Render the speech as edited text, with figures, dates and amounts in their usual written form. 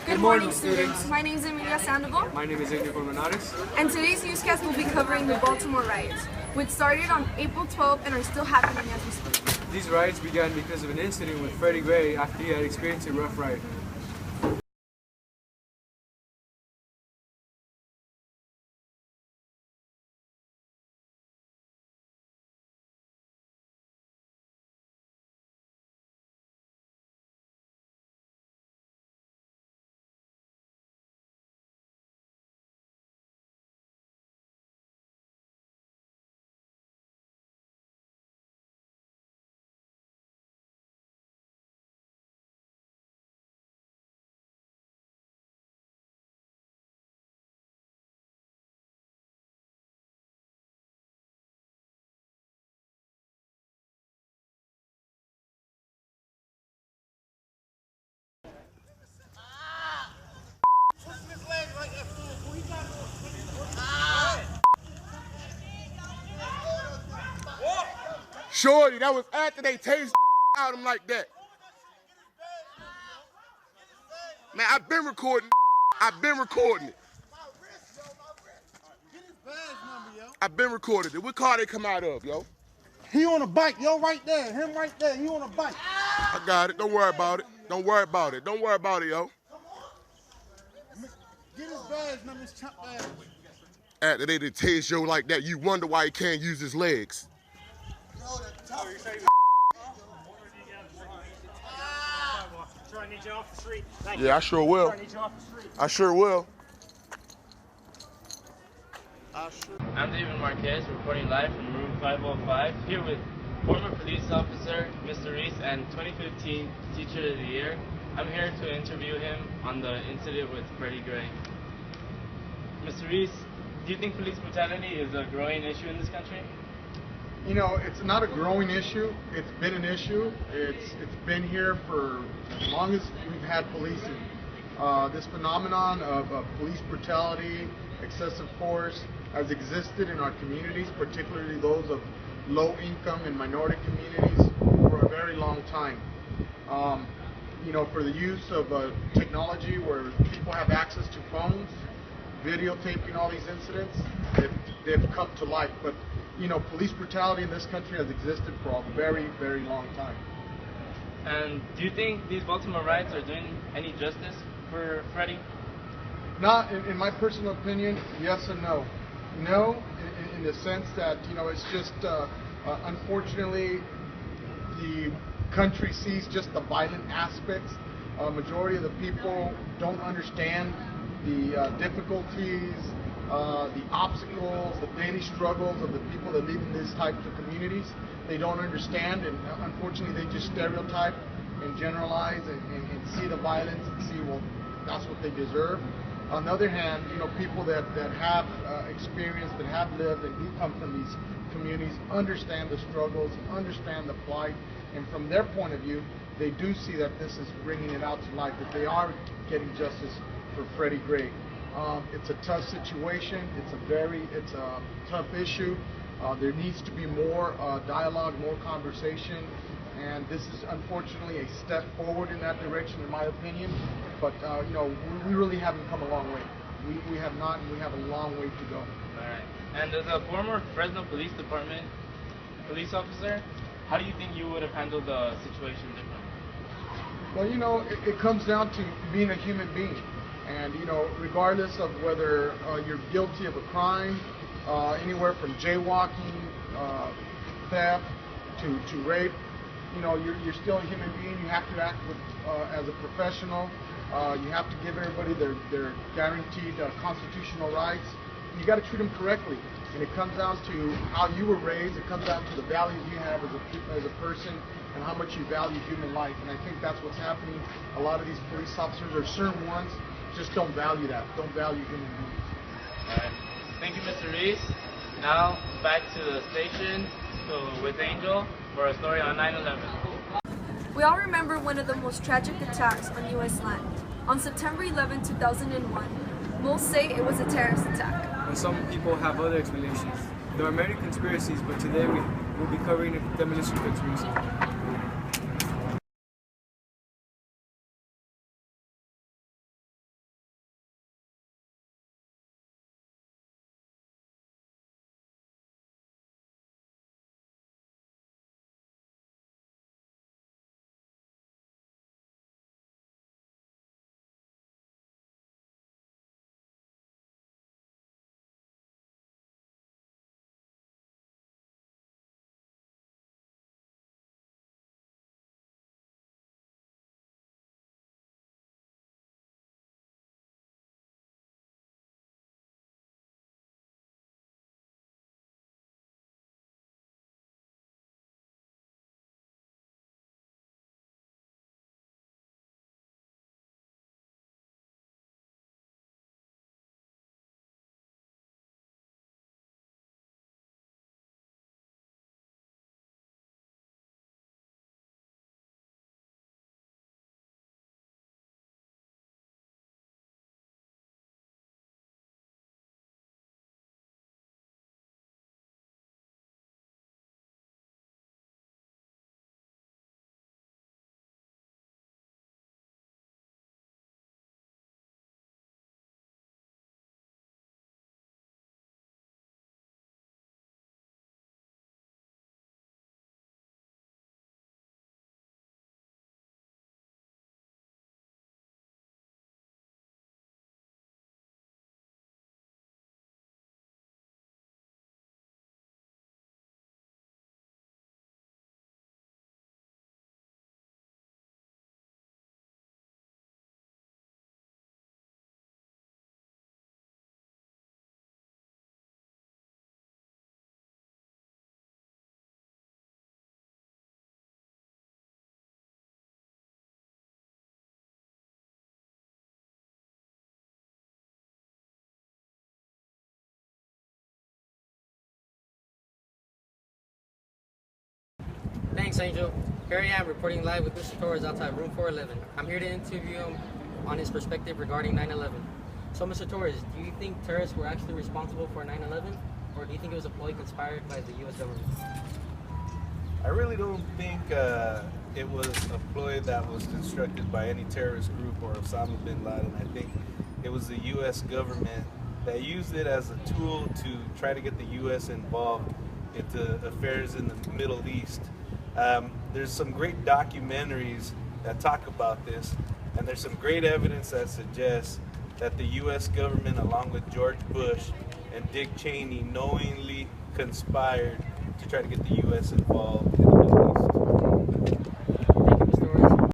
Good morning, students. My name is Emilia Sandoval. My name is Edgar Colmenares. And today's newscast will be covering the Baltimore riots, which started on April 12th and are still happening as we speak. These riots began because of an incident with Freddie Gray after he had experienced a rough ride. Shorty, that was after they tased out him like that. Man, I've been recording. I've been recording it. I've been recording it. What car they come out of, yo? He on a bike, yo, right there. Him right there. He on a bike. I got it. Don't worry about it. Don't worry about it. Don't worry about it, yo. Get his badge, man. His chop badge. After they did tase yo like that, you wonder why he can't use his legs. Yeah, I sure will. I sure will. I'm David Marquez, reporting live from room 505, here with former police officer Mr. Reese and 2015 Teacher of the Year. I'm here to interview him on the incident with Freddie Gray. Mr. Reese, do you think police brutality is a growing issue in this country? You know, it's not a growing issue. It's been an issue. It's been here for as long as we've had policing. This phenomenon of police brutality, excessive force, has existed in our communities, particularly those of low-income and minority communities, for a very long time. You know, for the use of technology where people have access to phones, videotaping all these incidents, they've come to light. But you know, police brutality in this country has existed for a very, very long time. And do you think these Baltimore riots are doing any justice for Freddie? Not, in my personal opinion, yes and no. No, in the sense that, you know, it's just, unfortunately, the country sees just the violent aspects. Majority of the people don't understand the difficulties, the obstacles, the daily struggles of the people that live in these types of communities. They don't understand, and unfortunately they just stereotype and generalize and see the violence and see, well, that's what they deserve. On the other hand, you know, people that have experienced, that have lived and do come from these communities understand the struggles, understand the plight, and from their point of view, they do see that this is bringing it out to light, that they are getting justice for Freddie Gray. It's a tough situation. It's a tough issue. There needs to be more dialogue, more conversation, and this is unfortunately a step forward in that direction, in my opinion. But you know, we really haven't come a long way. We have not, and we have a long way to go. All right. And as a former Fresno Police Department police officer, how do you think you would have handled the situation differently? Well, you know, it comes down to being a human being. And, you know, regardless of whether you're guilty of a crime, anywhere from jaywalking, theft, to rape, you know, you're still a human being. You have to act with, as a professional. You have to give everybody their guaranteed constitutional rights. And you got to treat them correctly. And it comes down to how you were raised. It comes down to the values you have as a person and how much you value human life. And I think that's what's happening. A lot of these police officers, or certain ones, just don't value that, don't value human beings. All right. Thank you, Mr. Reese. Now, back to the station with Angel for a story on 9/11. We all remember one of the most tragic attacks on U.S. land. On September 11, 2001, most say it was a terrorist attack. And some people have other explanations. There are many conspiracies, but today we will be covering a demolition conspiracy. Angel. Here I am reporting live with Mr. Torres outside room 411. I'm here to interview him on his perspective regarding 9/11. So, Mr. Torres, do you think terrorists were actually responsible for 9/11, or do you think it was a ploy conspired by the U.S. government? I really don't think it was a ploy that was constructed by any terrorist group or Osama bin Laden. I think it was the U.S. government that used it as a tool to try to get the U.S. involved into affairs in the Middle East. There's some great documentaries that talk about this, and there's some great evidence that suggests that the U.S. government, along with George Bush and Dick Cheney, knowingly conspired to try to get the U.S. involved in the Middle East.